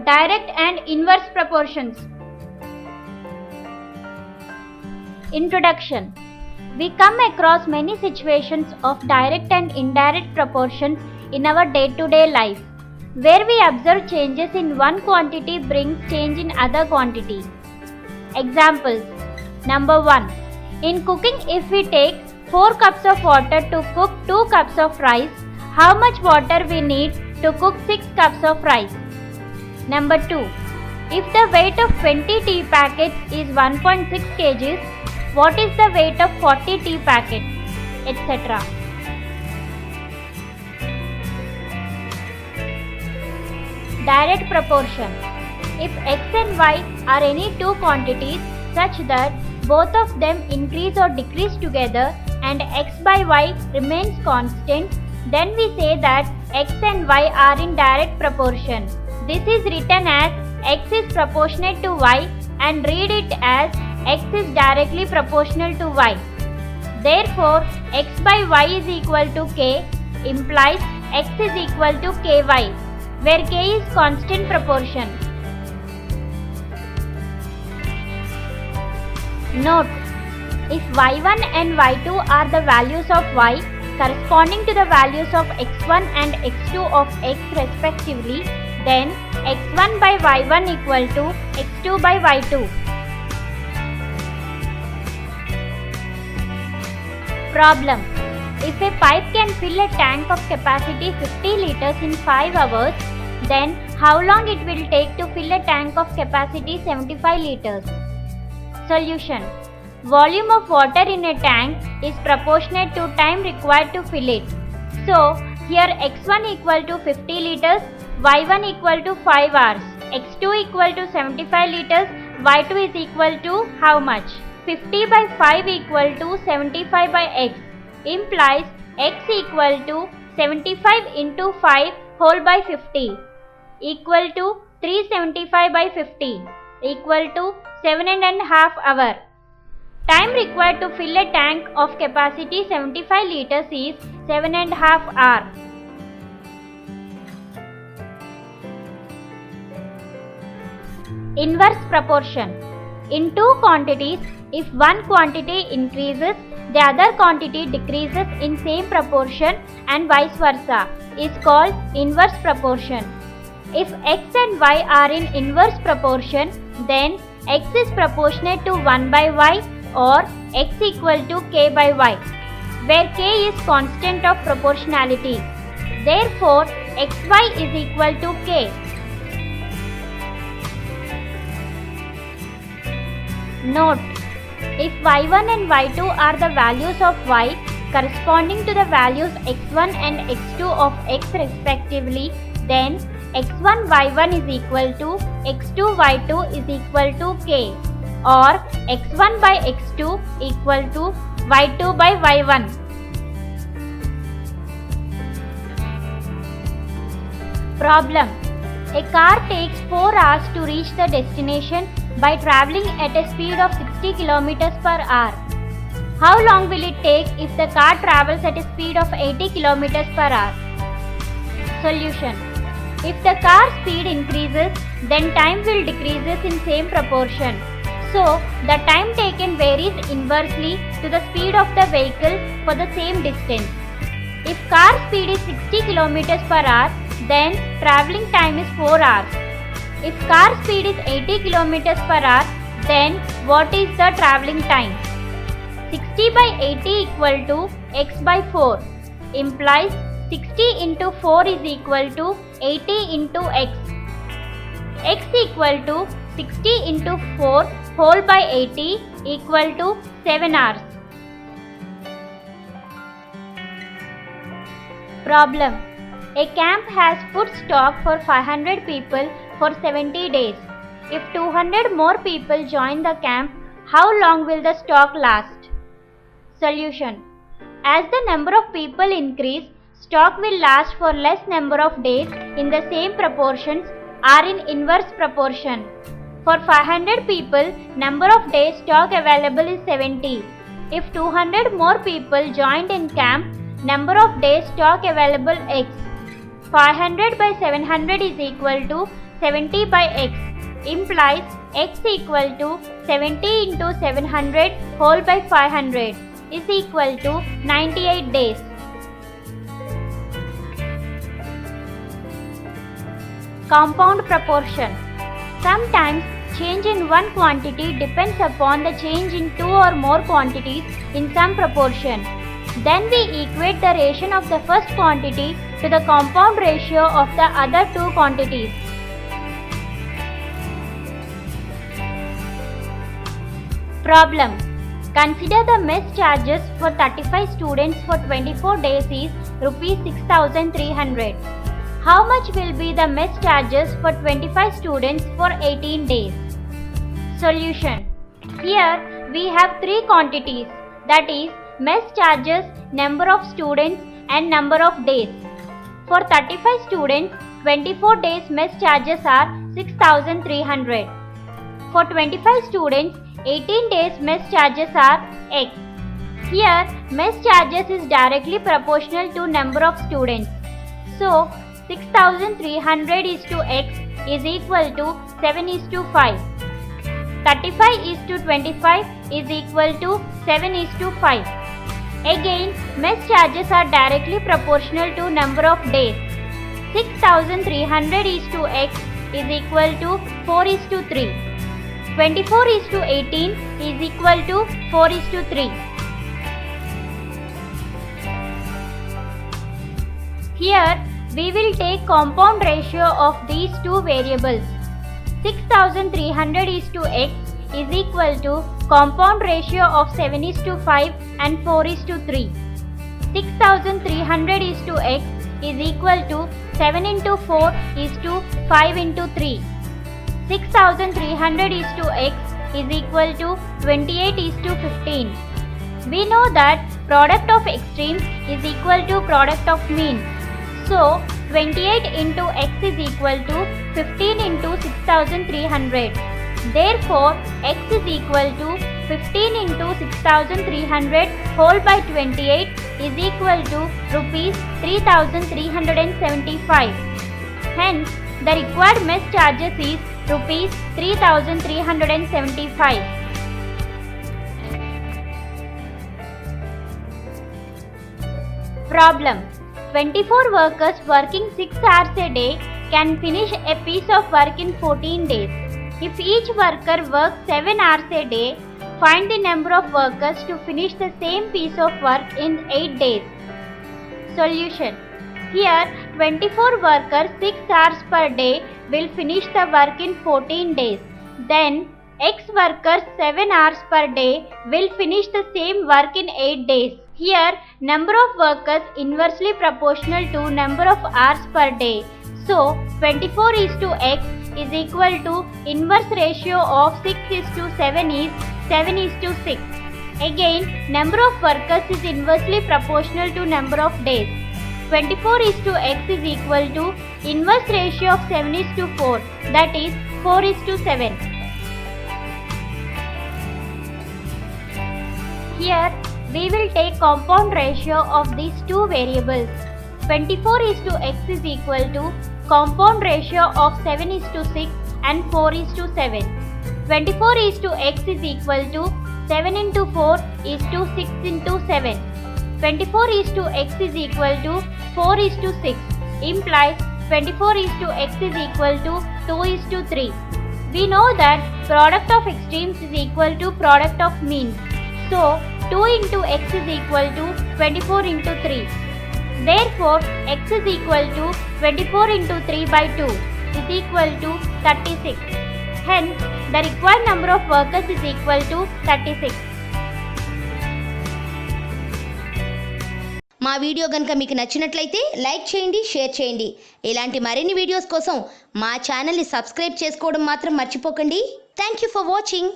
Direct and inverse proportions. Introduction. We come across many situations of direct and indirect proportions in our day-to-day life, where we observe changes in one quantity brings change in other quantity. Examples. Number 1. In cooking, if we take 4 cups of water to cook 2 cups of rice, how much water we need to cook 6 cups of rice? Number 2. If the weight of 20 tea packets is 1.6 kg, what is the weight of 40 tea packets, etc. Direct proportion. If x and y are any two quantities such that both of them increase or decrease together and x by y remains constant, then we say that x and y are in direct proportion. This is written as x is proportionate to y and read it as x is directly proportional to y. Therefore, x by y is equal to k implies x is equal to ky, where k is constant proportion. Note: if y1 and y2 are the values of y corresponding to the values of x1 and x2 of x respectively, then x1 by y1 equal to x2 by y2. Problem. If a pipe can fill a tank of capacity 50 liters in 5 hours, then how long it will take to fill a tank of capacity 75 liters? Solution. Volume of water in a tank is proportionate to time required to fill it. So, here x1 equal to 50 liters, y1 equal to 5 hours, x2 equal to 75 liters, y2 is equal to how much? 50 by 5 equal to 75 by x implies x equal to 75 into 5 whole by 50 equal to 375 by 50 equal to 7.5 hours. Time required to fill a tank of capacity 75 liters is 7.5 hours. Inverse proportion. In two quantities, if one quantity increases, the other quantity decreases in same proportion and vice versa is called inverse proportion. If x and y are in inverse proportion, then x is proportionate to 1 by y or x equal to k by y, where k is constant of proportionality. Therefore, xy is equal to k. Note: if y1 and y2 are the values of y corresponding to the values x1 and x2 of x respectively, then x1 y1 is equal to x2 y2 is equal to k, or x1 by x2 equal to y2 by y1. Problem. A car takes 4 hours to reach the destination by travelling at a speed of 60 km per hour. How long will it take if the car travels at a speed of 80 km per hour? Solution. If the car speed increases, then time will decreases in same proportion. So, the time taken varies inversely to the speed of the vehicle for the same distance. If car speed is 60 km per hour, then travelling time is 4 hours. If car speed is 80 km per hour, then what is the travelling time? 60 by 80 equal to x by 4 implies 60 into 4 is equal to 80 into x. X equal to 60 into 4 whole by 80 equal to 7 hours. Problem. A camp has food stock for 500 people for 70 days. If 200 more people join the camp, how long will the stock last? Solution. As the number of people increase, stock will last for less number of days in the same proportions are in inverse proportion. For 500 people, number of days stock available is 70. If 200 more people joined in camp, number of days stock available X. 500 by 700 is equal to 70 by x, implies x equal to 70 into 700 whole by 500 is equal to 98 days. Compound proportion. Sometimes change in one quantity depends upon the change in two or more quantities in some proportion. Then we equate the ration of the first quantity to the compound ratio of the other two quantities. Problem. Consider the mess charges for 35 students for 24 days is Rs 6,300. How much will be the mess charges for 25 students for 18 days? Solution. Here we have three quantities, that is mess charges, number of students and number of days. For 35 students, 24 days mess charges are 6,300. For 25 students, 18 days mess charges are x. Here mess charges is directly proportional to number of students. So 6,300 is to x is equal to 7 is to 5. 35 is to 25 is equal to 7 is to 5. Again, mess charges are directly proportional to number of days. 6,300 is to x is equal to 4 is to 3. 24 is to 18 is equal to 4 is to 3. Here, we will take compound ratio of these two variables. 6,300 is to x is equal to compound ratio of 7 is to 5 and 4 is to 3. 6,300 is to x is equal to 7 into 4 is to 5 into 3. 6,300 is to x is equal to 28 is to 15. We know that product of extremes is equal to product of means. So 28 into x is equal to 15 into 6,300. Therefore, x is equal to 15 into 6,300 whole by 28 is equal to Rs 3,375. Hence, the required mess charges is Rs 3,375. Problem. 24 workers working 6 hours a day can finish a piece of work in 14 days. If each worker works 7 hours a day, find the number of workers to finish the same piece of work in 8 days. Solution. Here, 24 workers 6 hours per day will finish the work in 14 days. Then, X workers 7 hours per day will finish the same work in 8 days. Here, number of workers inversely proportional to number of hours per day. So, 24 is to X is equal to inverse ratio of 6 is to 7 is 7 is to 6. Again, number of workers is inversely proportional to number of days. 24 is to X is equal to inverse ratio of 7 is to 4, that is 4 is to 7. Here, we will take compound ratio of these two variables. 24 is to X is equal to compound ratio of 7 is to 6 and 4 is to 7. 24 is to X is equal to 7 into 4 is to 6 into 7. 24 is to X is equal to 4 is to 6, implies 24 is to X is equal to 2 is to 3. We know that product of extremes is equal to product of means. So, 2 into X is equal to 24 into 3. Therefore, X is equal to 24 into 3 by 2 is equal to 36. Hence, the required number of workers is equal to 36. మా video గనుక మీకు నచ్చినట్లయితే like చేయండి, share చేయండి. ఇలాంటి మరిన్ని videos కోసం మా ఛానల్ని సబ్స్క్రైబ్ చేసుకోవడం మాత్రం మర్చిపోకండి. Thank you for watching.